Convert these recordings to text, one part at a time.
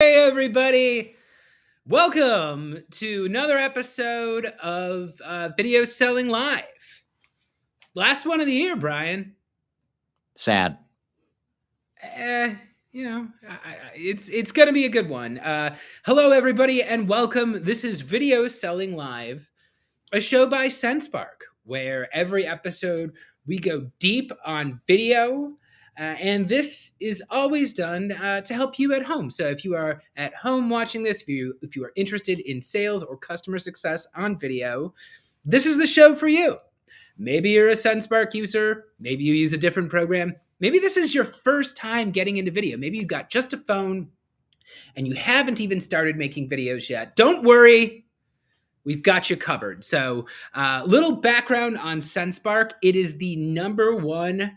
Hey, everybody. Welcome to another episode of Video Selling Live. Last one of the year, Brian. Sad. It's going to be a good one. Hello, everybody, and welcome. This is Video Selling Live, a show by SenseSpark, where every episode we go deep on video. And this is always done to help you at home. So if you are at home watching this, if you are interested in sales or customer success on video, this is the show for you. Maybe you're a SenseSpark user. Maybe you use a different program. Maybe this is your first time getting into video. Maybe you've got just a phone and you haven't even started making videos yet. Don't worry. We've got you covered. So, little background on SenseSpark. It is the #1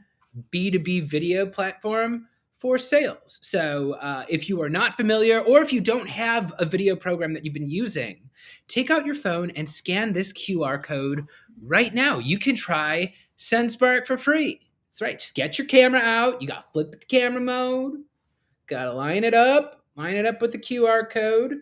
B2B video platform for sales. So, if you are not familiar, or if you don't have a video program that you've been using, take out your phone and scan this QR code right now. You can try SenseSpark for free. That's right. Just get your camera out. You got to flip it to camera mode. Got to line it up with the QR code.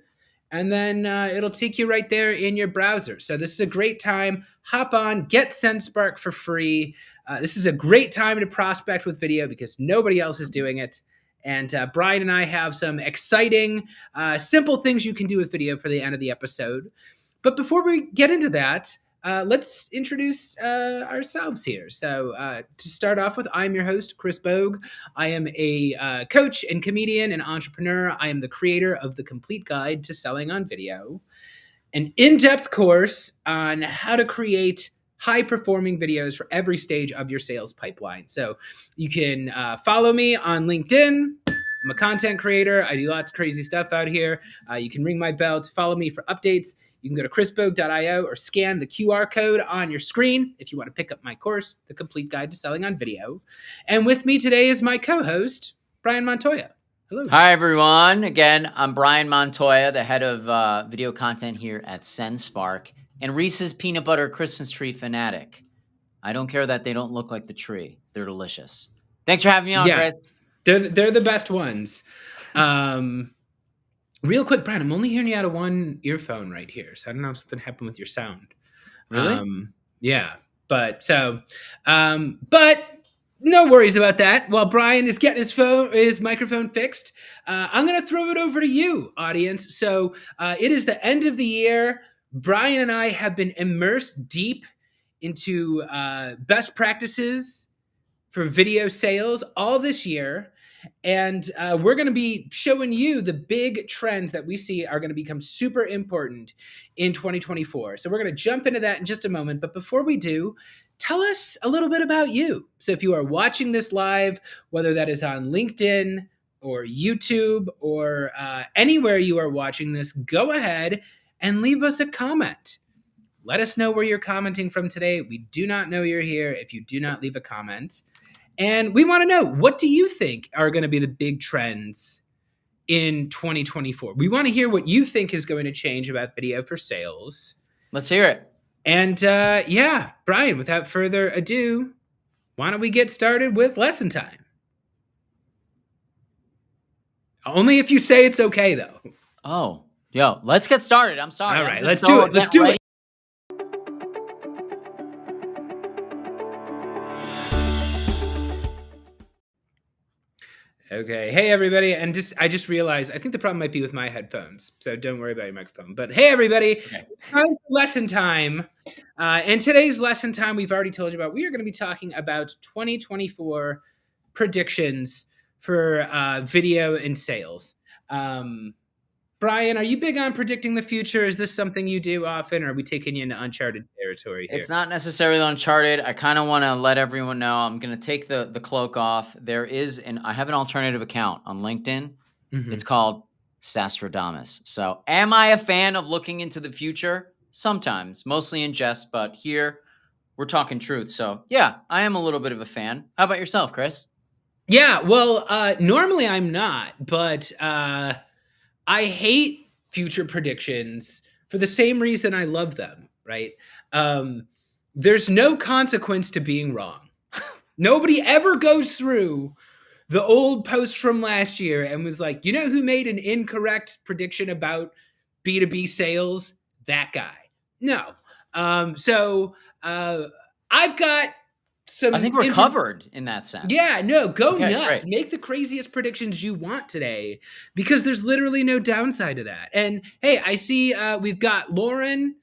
And then it'll take you right there in your browser. So this is a great time. Hop on, get SenseSpark for free. This is a great time to prospect with video because nobody else is doing it. And Brian and I have some exciting, simple things you can do with video for the end of the episode. But before we get into that, let's introduce ourselves here. So to start off with, I'm your host, Chris Bogue. I am a coach and comedian and entrepreneur. I am the creator of The Complete Guide to Selling on Video, an in-depth course on how to create high-performing videos for every stage of your sales pipeline. So you can follow me on LinkedIn. I'm a content creator. I do lots of crazy stuff out here. You can ring my bell to follow me for updates. You can go to chrisbogue.io or scan the QR code on your screen if you want to pick up my course, The Complete Guide to Selling on Video. And with me today is my co-host, Brian Montoya. Hello. Hi, everyone. Again, I'm Brian Montoya, the head of video content here at SenseSpark, and Reese's Peanut Butter Christmas Tree fanatic. I don't care that they don't look like the tree. They're delicious. Thanks for having me on, Chris. They're the best ones. Real quick, Brian, I'm only hearing you out of one earphone right here, so I don't know if something happened with your sound. Really? Yeah, but no worries about that. While Brian is getting his microphone fixed, I'm going to throw it over to you, audience. So it is the end of the year. Brian and I have been immersed deep into best practices for video sales all this year. And we're going to be showing you the big trends that we see are going to become super important in 2024. So we're going to jump into that in just a moment. But before we do, tell us a little bit about you. So if you are watching this live, whether that is on LinkedIn or YouTube or anywhere you are watching this, go ahead and leave us a comment. Let us know where you're commenting from today. We do not know you're here if you do not leave a comment. And we want to know, what do you think are going to be the big trends in 2024? We want to hear what you think is going to change about video for sales. Let's hear it. And Brian, without further ado, why don't we get started with lesson time? Only if you say it's okay, though. Oh, let's get started. I'm sorry. All right, let's do it. Let's do it. Okay. Hey, everybody. And I just realized, I think the problem might be with my headphones. So don't worry about your microphone. But hey, everybody. Okay. Lesson time. And today's lesson time, we've already told you about. We are going to be talking about 2024 predictions for video and sales. Brian, are you big on predicting the future? Is this something you do often, or are we taking you into uncharted territory here? It's not necessarily uncharted. I kind of want to let everyone know I'm going to take the cloak off. I have an alternative account on LinkedIn. Mm-hmm. It's called Sastradamus. So am I a fan of looking into the future? Sometimes, mostly in jest, but here we're talking truth. So yeah, I am a little bit of a fan. How about yourself, Chris? Yeah, well, normally I'm not, but I hate future predictions for the same reason I love them, right? There's no consequence to being wrong. Nobody ever goes through the old post from last year and was like, you know who made an incorrect prediction about B2B sales? That guy. No. So I've got I think some we're info. covered in that sense. Yeah, no, go Okay, nuts. great. Make the craziest predictions you want today because there's literally no downside to that. And hey, I see we've got Lauren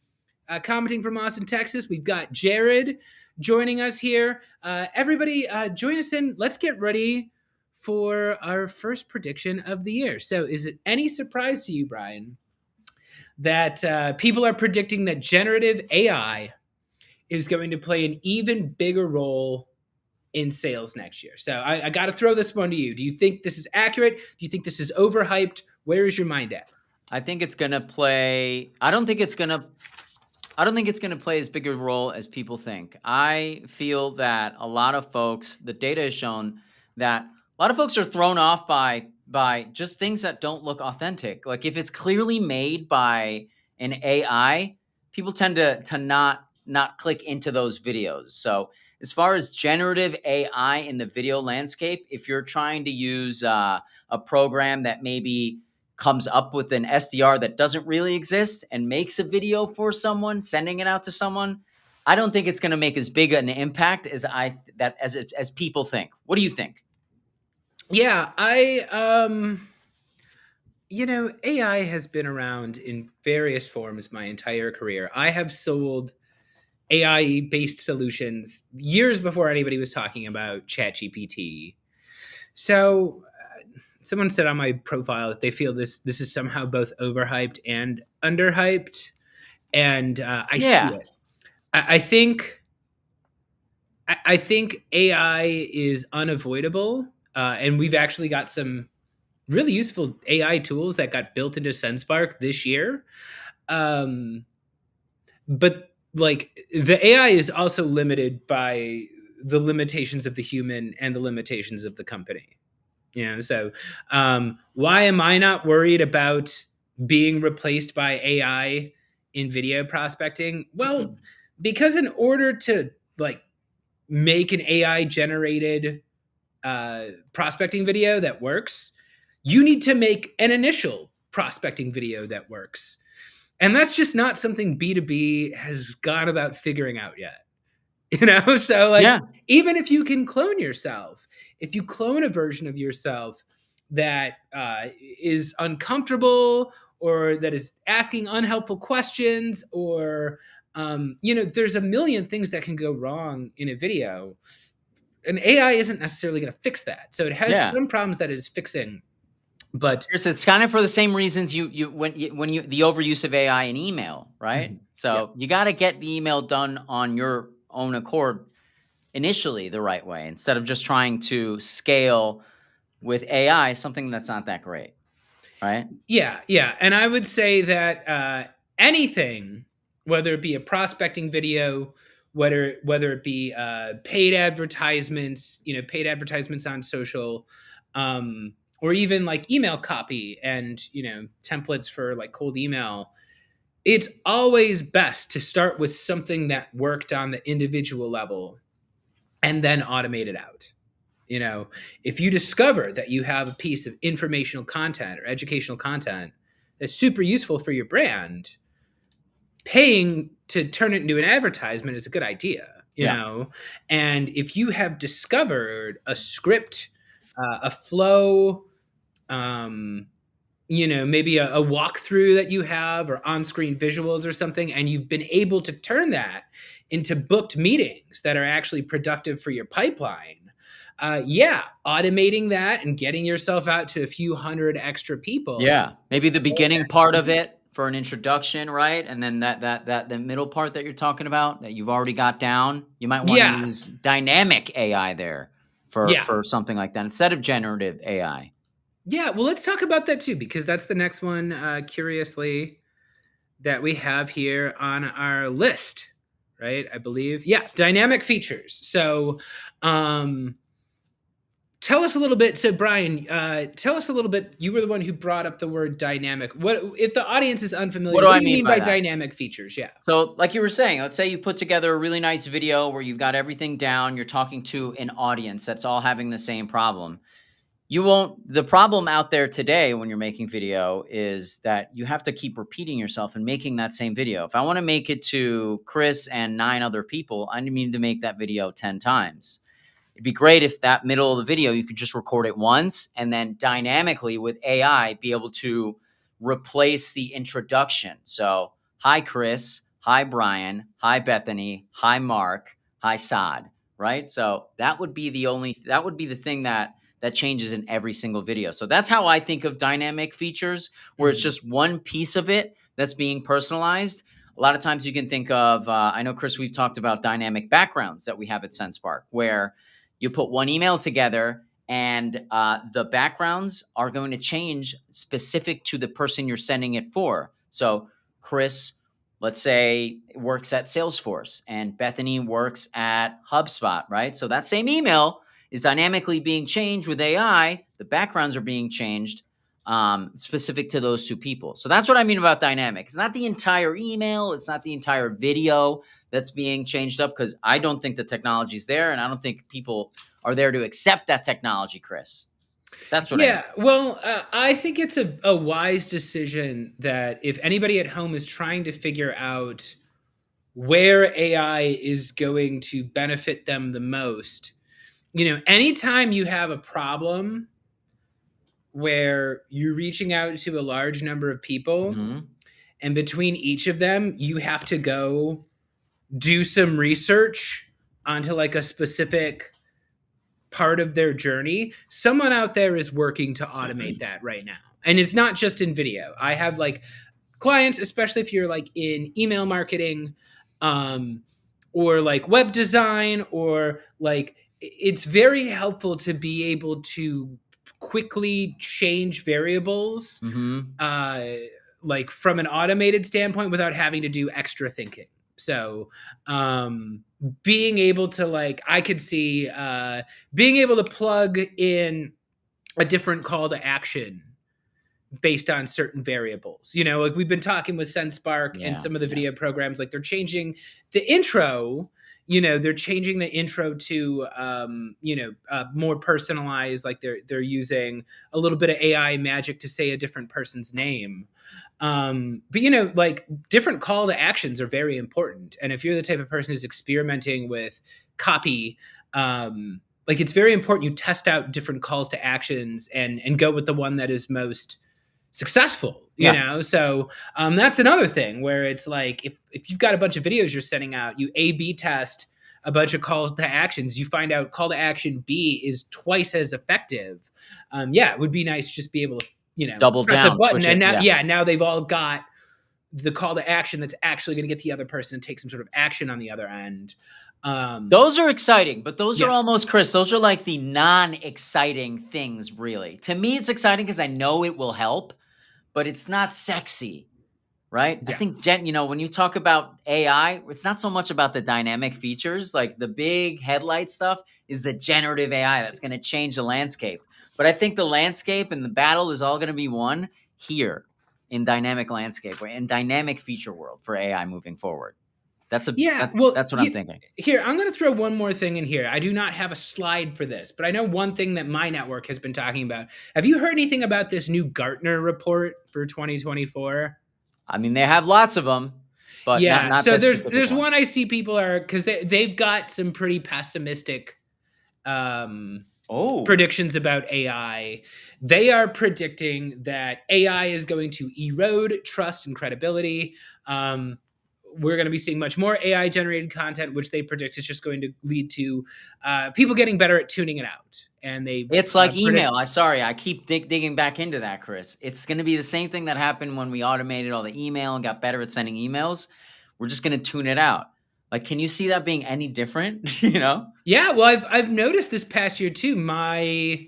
commenting from Austin, Texas. We've got Jared joining us here. Everybody, join us in. Let's get ready for our first prediction of the year. So, is it any surprise to you, Brian, that people are predicting that generative AI is going to play an even bigger role in sales next year? So I got to throw this one to you. Do you think this is accurate? Do you think this is overhyped? Where is your mind at? I think it's going to play. I don't think it's going to play as big a role as people think. I feel that a lot of folks, the data has shown that a lot of folks are thrown off by just things that don't look authentic. Like if it's clearly made by an AI, people tend to not click into those videos. So as far as generative AI in the video landscape, if you're trying to use a program that maybe comes up with an SDR that doesn't really exist and makes a video for someone, sending it out to someone, I don't think it's going to make as big an impact as people think. What do you think? Yeah, AI has been around in various forms my entire career. I have sold AI based solutions years before anybody was talking about ChatGPT. So someone said on my profile that they feel this is somehow both overhyped and underhyped, and I see Yeah. it. I think I think AI is unavoidable, and we've actually got some really useful AI tools that got built into SenseSpark this year. Um, but like the AI is also limited by the limitations of the human and the limitations of the company. So why am I not worried about being replaced by AI in video prospecting? Well, because in order to like make an AI generated prospecting video that works, you need to make an initial prospecting video that works. And that's just not something B2B has gone about figuring out yet. So like Yeah. even if you can clone yourself, if you clone a version of yourself that is uncomfortable or that is asking unhelpful questions or there's a million things that can go wrong in a video. An AI isn't necessarily going to fix that. So it has Yeah. some problems that it is fixing, but It's kind of for the same reasons when you the overuse of AI in email, right? Mhm. Yeah. So you got to get the email done on your own accord initially the right way instead of just trying to scale with AI something that's not that great, right? Yeah, and I would say that anything, whether it be a prospecting video, whether it be paid advertisements on social, or even like email copy and templates for like cold email, it's always best to start with something that worked on the individual level and then automate it out. If you discover that you have a piece of informational content or educational content that's super useful for your brand, paying to turn it into an advertisement is a good idea. Yeah. And if you have discovered a script, a flow, um, maybe a walkthrough that you have or on-screen visuals or something, and you've been able to turn that into booked meetings that are actually productive for your pipeline. Automating that and getting yourself out to a few hundred extra people. Yeah, maybe the beginning part of it for an introduction, right? And then that the middle part that you're talking about that you've already got down, you might want to Yeah, use dynamic AI there for yeah, for something like that instead of generative AI. yeah. Well, let's talk about that too, because that's the next one, curiously, that we have here on our list, right? I believe. Yeah, dynamic features. So, um, tell us a little bit. So, Brian, tell us a little bit. You were the one who brought up the word dynamic. What if the audience is What unfamiliar? do What I do you mean mean by by that? dynamic features? Yeah. So, like you were saying, let's say you put together a really nice video where you've got everything down, you're talking to an audience that's all having the same problem. You won't. The problem out there today when you're making video is that you have to keep repeating yourself and making that same video. If I want to make it to Chris and 9 other people, I need to make that video 10 times. It'd be great if that middle of the video, you could just record it once and then dynamically with AI be able to replace the introduction. So, hi, Chris. Hi, Brian. Hi, Bethany. Hi, Mark. Hi, Saad. Right. So that would be the thing that changes in every single video. So that's how I think of dynamic features, where it's just one piece of it that's being personalized. A lot of times you can think of, I know, Chris, we've talked about dynamic backgrounds that we have at SenseSpark, where you put one email together and the backgrounds are going to change specific to the person you're sending it for. So Chris, let's say, works at Salesforce and Bethany works at HubSpot, right? So that same email is dynamically being changed with AI. The backgrounds are being changed specific to those two people. So that's what I mean about dynamic. It's not the entire email. It's not the entire video that's being changed up, because I don't think the technology's there, and I don't think people are there to accept that technology, Chris. That's what I mean. Well, I think it's a wise decision that if anybody at home is trying to figure out where AI is going to benefit them the most, anytime you have a problem where you're reaching out to a large number of people, and between each of them, you have to go do some research onto like a specific part of their journey, someone out there is working to automate that right now. And it's not just in video. I have like clients, especially if you're like in email marketing, or like web design, or like, it's very helpful to be able to quickly change variables, like from an automated standpoint without having to do extra thinking. So being able to, like, I could see being able to plug in a different call to action based on certain variables. Like we've been talking with SenseSpark and some of the video programs, like they're changing the intro. They're changing the intro to more personalized, like they're using a little bit of AI magic to say a different person's name. But like different call to actions are very important. And if you're the type of person who's experimenting with copy, like it's very important you test out different calls to actions and go with the one that is most successful, So that's another thing where it's like, if you've got a bunch of videos you're sending out, you A/B test a bunch of calls to actions, you find out call to action B is twice as effective. It would be nice to just be able to double press down, a button, and it, now they've all got the call to action that's actually going to get the other person to take some sort of action on the other end. Those are exciting, but those are almost, Chris, those are like the non-exciting things, really. To me, it's exciting because I know it will help, but it's not sexy, right? I think, Jen, when you talk about AI, it's not so much about the dynamic features. Like the big headlight stuff is the generative AI that's going to change the landscape. But I think the landscape and the battle is all going to be won here in dynamic landscape, or in dynamic feature world for AI moving forward. That's what I'm thinking. Here, I'm going to throw one more thing in here. I do not have a slide for this, but I know one thing that my network has been talking about. Have you heard anything about this new Gartner report for 2024? I mean, they have lots of them, but not so there's one I see people are, because they've got some pretty pessimistic predictions about AI. They are predicting that AI is going to erode trust and credibility. We're going to be seeing much more AI generated content, which they predict is just going to lead to people getting better at tuning it out. And it's like email. I keep digging back into that, Chris. It's going to be the same thing that happened when we automated all the email and got better at sending emails. We're just going to tune it out. Like, can you see that being any different? Yeah, well, I've noticed this past year too. My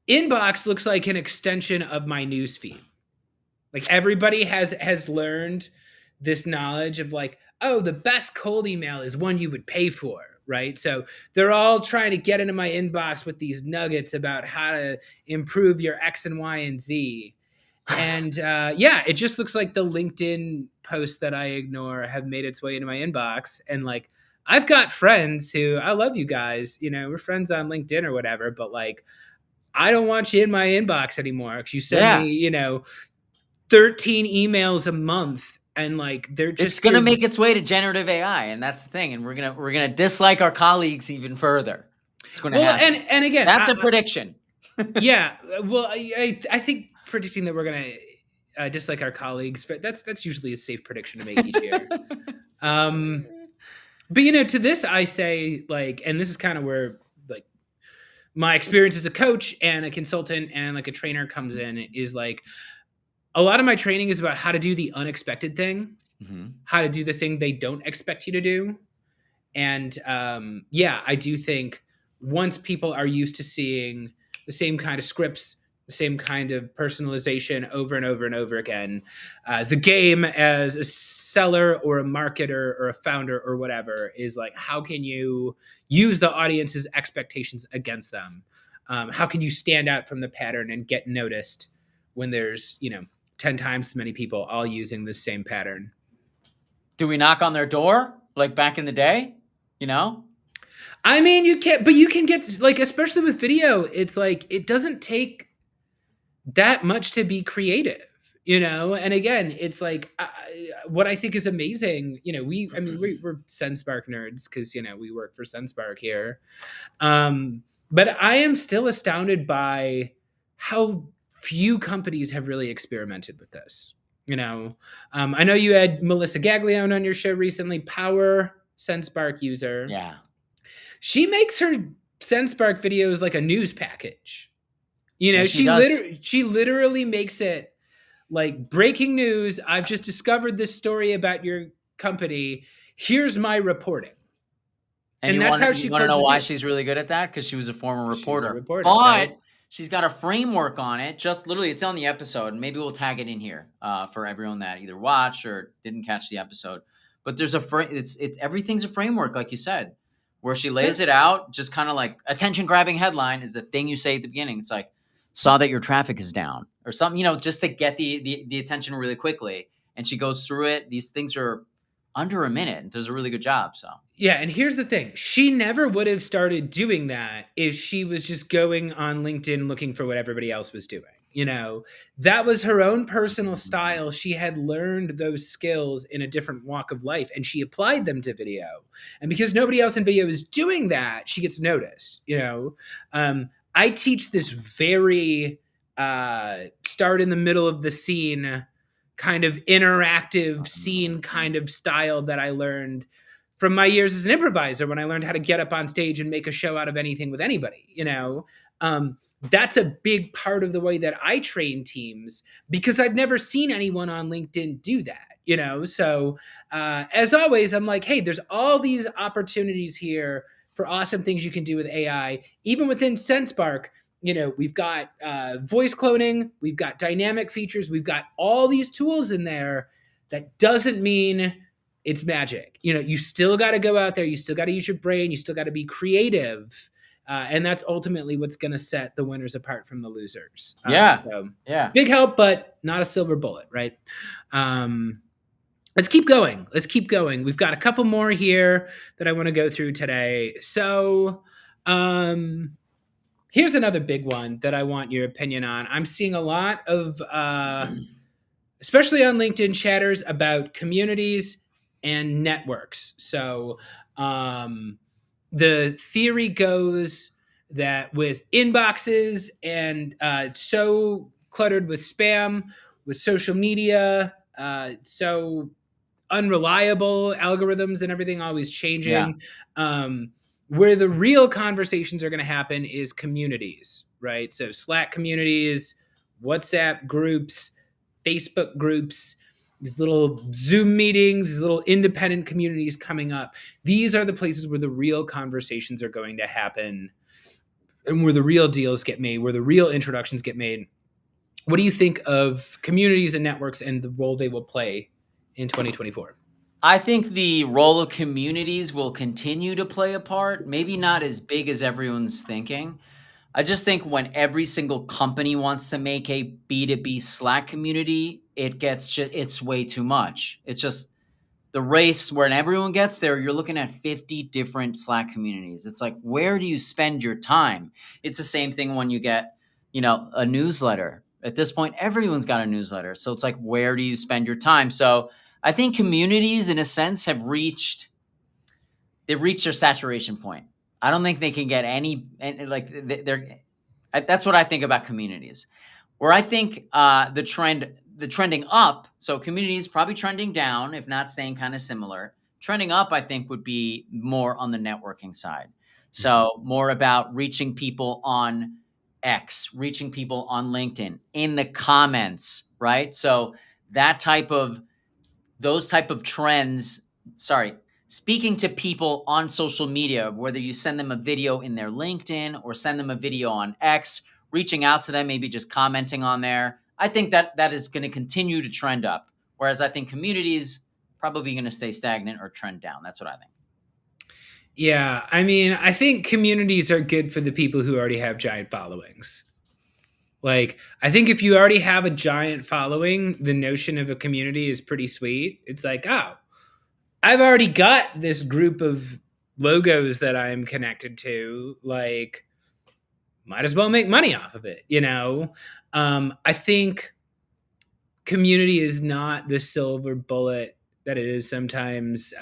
inbox looks like an extension of my newsfeed. Like everybody has learned this knowledge of like, oh, the best cold email is one you would pay for, right? So they're all trying to get into my inbox with these nuggets about how to improve your X and Y and Z. And it just looks like the LinkedIn posts that I ignore have made its way into my inbox. And like, I've got friends who, I love you guys, we're friends on LinkedIn or whatever, but like, I don't want you in my inbox anymore because you send me, Yeah. 13 emails a month, and like they're It's just gonna here. make its way to generative AI, and that's the thing. And we're gonna dislike our colleagues even further. It's gonna Well, happen. and again, That's a prediction. yeah. Well, I think predicting that we're gonna dislike our colleagues, but that's usually a safe prediction to make each year. But to this I say, like, and this is kind of where like my experience as a coach and a consultant and like a trainer comes in, is like a lot of my training is about how to do the unexpected thing, how to do the thing they don't expect you to do. And yeah, I do think once people are used to seeing the same kind of scripts, the same kind of personalization over and over and over again, the game as a seller or a marketer or a founder or whatever is like, how can you use the audience's expectations against them? How can you stand out from the pattern and get noticed when there's 10 times as many people all using the same pattern? Do we knock on their door like back in the day? I mean, you can't, but you can get, like, especially with video, it's like it doesn't take that much to be creative, And again, it's like what I think is amazing. We're SenseSpark nerds because we work for SenseSpark here. But I am still astounded by how few companies have really experimented with this. I know you had Melissa Gaglione on your show recently, power SenseSpark user. Yeah. She makes her SenseSpark videos like a news package. Yeah, she does. She literally makes it like breaking news. I've just discovered this story about your company. Here's my reporting. And that's how she you want to know closes why it. she's really good at that? Because she was a former She's a reporter. reporter, right? But she's got a framework on it. Just literally, it's on the episode. And maybe we'll tag it in here for everyone that either watched or didn't catch the episode. But there's everything's a framework, like you said, where she lays it out. Just kind of like attention grabbing headline is the thing you say at the beginning. It's like, saw that your traffic is down or something, just to get the attention really quickly. And she goes through it. These things are under a minute and does a really good job. So yeah, and here's the thing. She never would have started doing that if she was just going on LinkedIn looking for what everybody else was doing. That was her own personal style. She had learned those skills in a different walk of life and she applied them to video. And because nobody else in video is doing that, she gets noticed. I teach this very start in the middle of the scene kind of interactive scene kind of style that I learned from my years as an improviser when I learned how to get up on stage and make a show out of anything with anybody. That's a big part of the way that I train teams because I've never seen anyone on LinkedIn do that. So as always, I'm like, hey, there's all these opportunities here for awesome things you can do with AI, even within SenseSpark. We've got voice cloning, we've got dynamic features, we've got all these tools in there. That doesn't mean it's magic. You still got to go out there, you still got to use your brain, you still got to be creative. And that's ultimately what's going to set the winners apart from the losers. Yeah. It's big help, but not a silver bullet, right? Let's keep going. We've got a couple more here that I want to go through today. So, here's another big one that I want your opinion on. I'm seeing a lot of, especially on LinkedIn, chatters about communities and networks. So the theory goes that with inboxes and so cluttered with spam, with social media, so unreliable algorithms and everything always changing. Yeah. Where the real conversations are going to happen is communities, right? So Slack communities, WhatsApp groups, Facebook groups, these little Zoom meetings, these little independent communities coming up. These are the places where the real conversations are going to happen and where the real deals get made, where the real introductions get made. What do you think of communities and networks and the role they will play in 2024? I think the role of communities will continue to play a part, maybe not as big as everyone's thinking. I just think when every single company wants to make a B2B Slack community, it's way too much. It's just the race when everyone gets there, you're looking at 50 different Slack communities. It's like, where do you spend your time? It's the same thing when you get a newsletter. At this point, everyone's got a newsletter. So it's like, where do you spend your time? So I think communities, in a sense, they've reached their saturation point. I don't think they can get like they're. That's what I think about communities. Where I think the trending up. So communities probably trending down, if not staying kind of similar. Trending up, I think, would be more on the networking side. So more about reaching people on X, reaching people on LinkedIn, in the comments, right? So that those type of trends, speaking to people on social media, whether you send them a video in their LinkedIn or send them a video on X, reaching out to them, maybe just commenting on there. I think that is going to continue to trend up. Whereas I think communities probably going to stay stagnant or trend down. That's what I think. Yeah, I mean, I think communities are good for the people who already have giant followings. Like, I think if you already have a giant following, the notion of a community is pretty sweet. It's like, oh, I've already got this group of logos that I'm connected to. Like, might as well make money off of it, you know? I think community is not the silver bullet that it is sometimes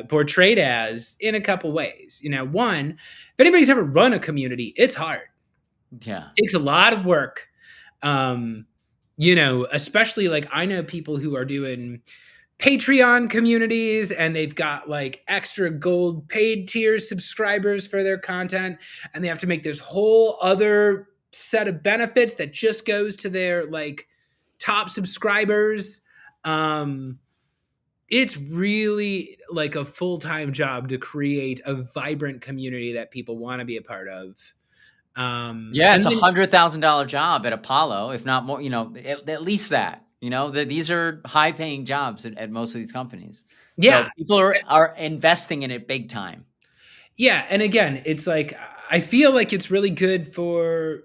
portrayed as in a couple ways. You know, one, if anybody's ever run a community, it's hard. Yeah. It takes a lot of work. Especially like I know people who are doing Patreon communities and they've got like extra gold paid tier subscribers for their content, and they have to make this whole other set of benefits that just goes to their like top subscribers. It's really like a full-time job to create a vibrant community that people want to be a part of. Yeah, it's And then $100,000 job at Apollo, if not more. At least that. These are high-paying jobs at most of these companies. yeah, So people are investing in it big time. yeah, and again, it's like I feel like it's really good for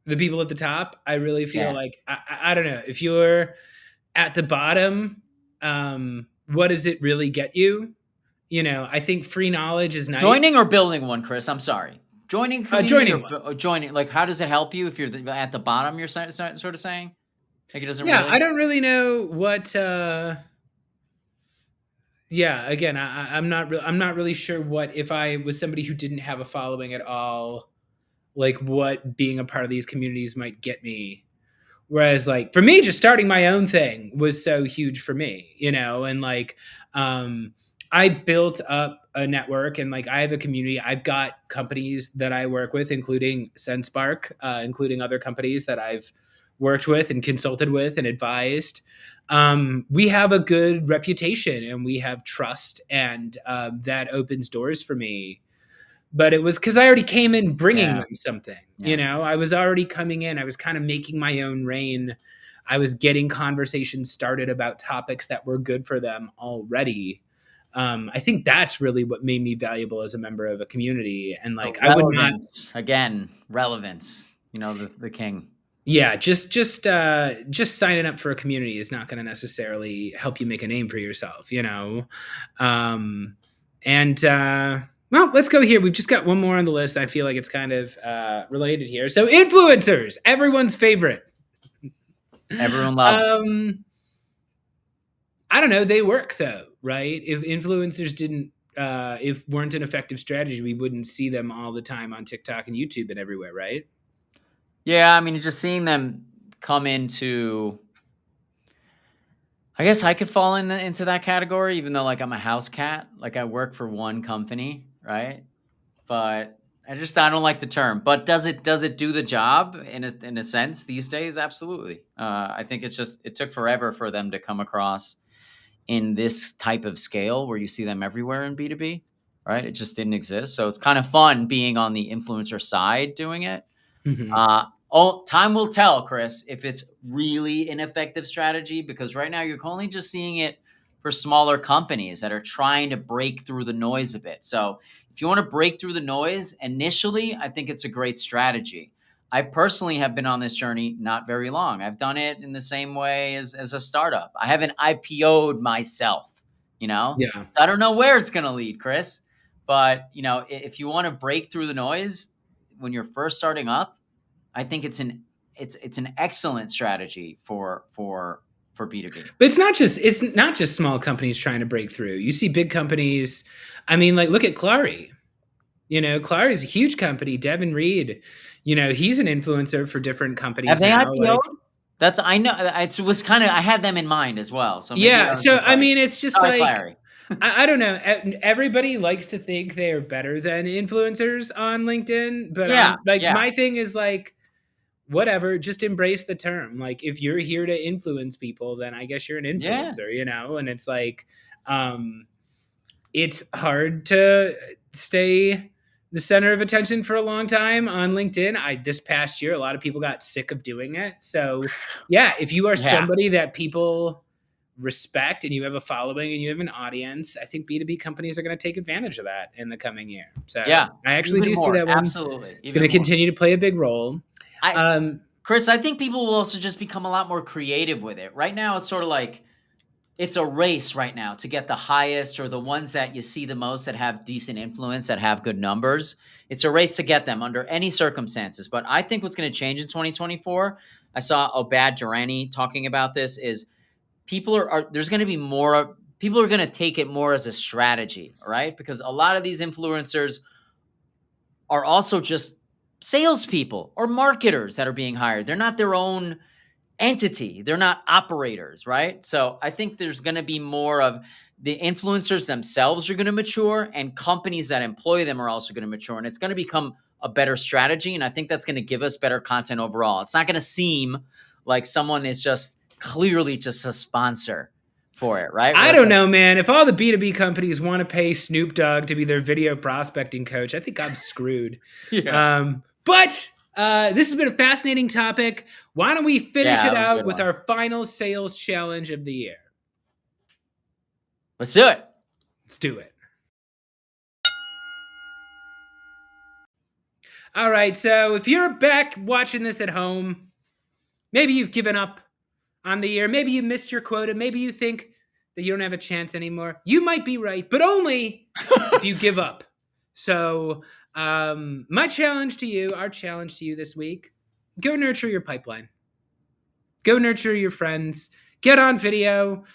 the people at the top. I really feel Yeah. like I don't know if you're at the bottom, what does it really get you? You know, I think free knowledge is nice. Joining or building one, Chris? I'm sorry. Joining community Joining one, or joining? Like, how does it help you if you're at the bottom? You're sort of saying, like, it doesn't yeah. I really. don't really know what. Yeah, again, I'm not really sure what if I was somebody who didn't have a following at all, like what being a part of these communities might get me. Whereas like for me, just starting my own thing was so huge for me, you know, and like I built up a network and like I have a community. I've got companies that I work with, including SenseSpark, including other companies that I've worked with and consulted with and advised. We have a good reputation and we have trust, and that opens doors for me. But it was because I already came in bringing Yeah. them something. Yeah. You know, I was already coming in. I was kind of making my own rain. I was getting conversations started about topics that were good for them already. I think that's really what made me valuable as a member of a community. And like, So I would not, relevance again. Relevance. The king. yeah, just signing up for a community is not going to necessarily help you make a name for yourself, you know. And well, let's go here. We've just got one more on the list. I feel like it's kind of related here. So influencers, everyone's favorite. Everyone loves. I don't know. They work though, right? If influencers didn't, if weren't an effective strategy, we wouldn't see them all the time on TikTok and YouTube and everywhere, right? Yeah, I mean, just seeing them come into. I guess I could fall into that category, even though like I'm a house cat. Like I work for one company, right? But I don't like the term. But does it do the job in a sense these days? Absolutely. I think it took forever for them to come across in this type of scale where you see them everywhere in B2B, right? It just didn't exist. So it's kind of fun being on the influencer side doing it. Mm-hmm. Time will tell, Chris, if it's really an effective strategy, because right now you're only just seeing it for smaller companies that are trying to break through the noise a bit. So if you want to break through the noise initially, I think it's a great strategy. I personally have been on this journey not very long. I've done it in the same way as a startup. I haven't IPO'd myself, Yeah. So I don't know where it's going to lead, Chris. But, if you want to break through the noise when you're first starting up, I think it's it's an excellent strategy for B2B. But it's not just small companies trying to break through. You see big companies. I mean, like look at Clary. Clary's a huge company. Devin Reed, he's an influencer for different companies Have they now. IPO'd? I know it was kind of I had them in mind as well. So maybe Yeah. So I mean, it's just sorry, like Clary. I don't know. Everybody likes to think they are better than influencers on LinkedIn, but my thing is like, whatever, just embrace the term. Like, if you're here to influence people, then I guess you're an influencer, And it's like, it's hard to stay the center of attention for a long time on LinkedIn. This past year, a lot of people got sick of doing it. So yeah, if you are somebody that people respect and you have a following and you have an audience, I think B2B companies are going to take advantage of that in the coming year. So I actually do see that one. Absolutely. It's going to continue to play a big role. Chris, I think people will also just become a lot more creative with it. Right now, it's sort of like it's a race right now to get the highest or the ones that you see the most that have decent influence, that have good numbers. It's a race to get them under any circumstances. But I think what's going to change in 2024, I saw Obad Durrani talking about this, is there's going to be more, people are going to take it more as a strategy, right? Because a lot of these influencers are also just salespeople or marketers that are being hired. They're not their own entity. They're not operators, right? So I think there's going to be more of the influencers themselves are going to mature, and companies that employ them are also going to mature. And it's going to become a better strategy. And I think that's going to give us better content overall. It's not going to seem like someone is just clearly just a sponsor for it, right? I don't know, man. If all the B2B companies want to pay Snoop Dogg to be their video prospecting coach, I think I'm screwed. But this has been a fascinating topic. Why don't we finish it out with our final sales challenge of the year? Let's do it. Let's do it. All right. So if you're back watching this at home, maybe you've given up on the year. Maybe you missed your quota. Maybe you think that you don't have a chance anymore. You might be right, but only if you give up. So my challenge to you, our challenge to you this week, go nurture your pipeline. Go nurture your friends. Get on video.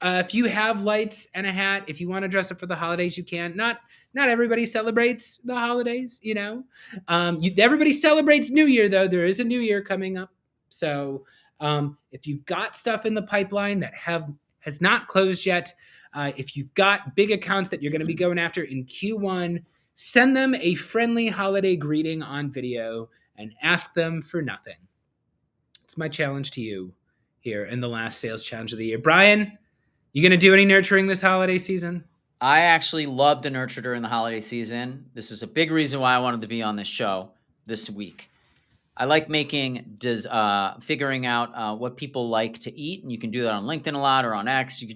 If you have lights and a hat, if you want to dress up for the holidays, you can. Not everybody celebrates the holidays, everybody celebrates New Year, though. There is a New Year coming up. So if you've got stuff in the pipeline that has not closed yet, if you've got big accounts that you're going to be going after in Q1, send them a friendly holiday greeting on video and ask them for nothing. It's my challenge to you here in the last sales challenge of the year. Brian, you going to do any nurturing this holiday season? I actually love to nurture during the holiday season. This is a big reason why I wanted to be on this show this week. I like figuring out what people like to eat, and you can do that on LinkedIn a lot or on X. You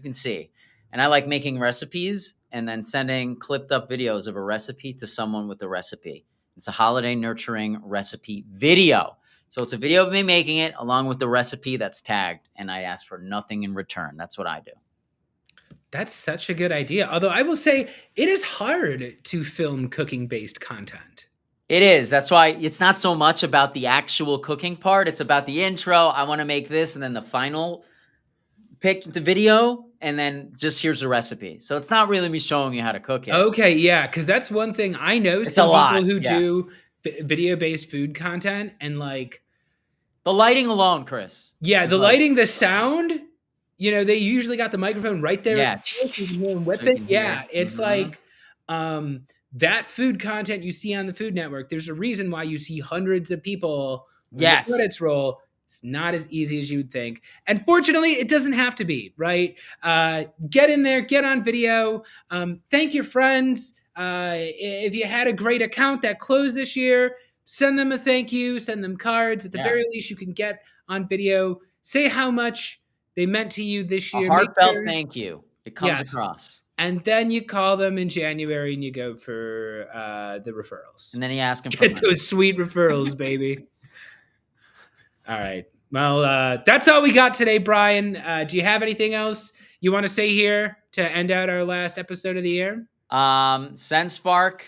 can see. And I like making recipes and then sending clipped up videos of a recipe to someone with the recipe. It's a holiday nurturing recipe video. So it's a video of me making it along with the recipe that's tagged, and I ask for nothing in return. That's what I do. That's such a good idea. Although I will say it is hard to film cooking-based content. It is. That's why it's not so much about the actual cooking part. It's about the intro. I want to make this, and then the final pick the video, and then just here's the recipe. So it's not really me showing you how to cook it. Okay, yeah, because that's one thing I know. It's some people who do video-based food content, and like the lighting alone, Chris. Yeah, the lighting, the sound. They usually got the microphone right there. Yeah, with it. Yeah, it's like that food content you see on the Food Network. There's a reason why you see hundreds of people. Yes, the credits roll. It's not as easy as you'd think. And fortunately, it doesn't have to be, right? Get in there, get on video. Thank your friends. If you had a great account that closed this year, send them a thank you, send them cards. At the very least, you can get on video. Say how much they meant to you this year. A heartfelt thank you. It comes across. And then you call them in January and you go for the referrals. And then you ask them for money. Those sweet referrals, baby. All right. Well, that's all we got today, Brian. Do you have anything else you want to say here to end out our last episode of the year? SendSpark.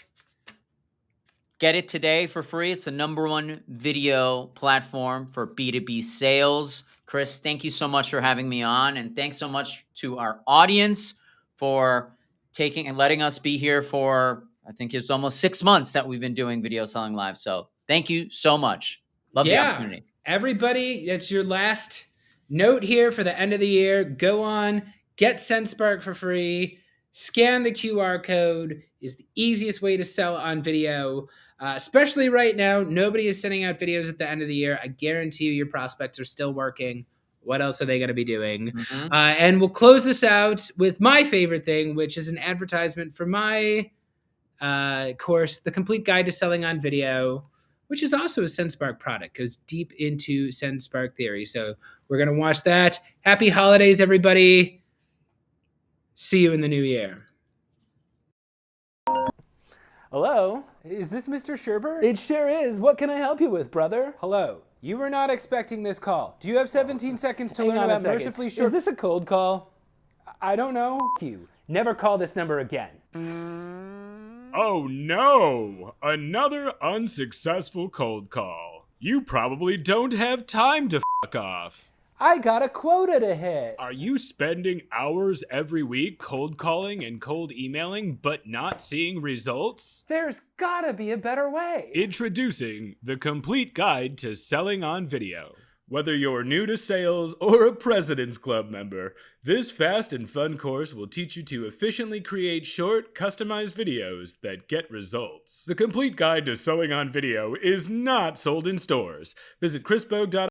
Get it today for free. It's the #1 video platform for B2B sales. Chris, thank you so much for having me on. And thanks so much to our audience for taking and letting us be here for, I think it's almost 6 months that we've been doing Video Selling Live. So thank you so much. Love the opportunity. Everybody, it's your last note here for the end of the year. Go on, get SendSpark for free. Scan the QR code is the easiest way to sell on video. Especially right now, nobody is sending out videos at the end of the year. I guarantee you your prospects are still working. What else are they going to be doing? And we'll close this out with my favorite thing, which is an advertisement for my course, The Complete Guide to Selling on Video, which is also a SendSpark product, goes deep into SendSpark theory. So we're going to watch that. Happy holidays, everybody. See you in the new year. Hello? Is this Mr. Sherber? It sure is. What can I help you with, brother? Hello. You were not expecting this call. Do you have 17 seconds to learn Hang on a about second. mercifully short... Is this a cold call? I don't know. You. Never call this number again. Oh no! Another unsuccessful cold call. You probably don't have time to f*** off. I got a quota to hit. Are you spending hours every week cold calling and cold emailing but not seeing results? There's gotta be a better way. Introducing the Complete Guide to Selling on Video. Whether you're new to sales or a President's Club member, this fast and fun course will teach you to efficiently create short, customized videos that get results. The Complete Guide to Selling on Video is not sold in stores. Visit chrisbogue.com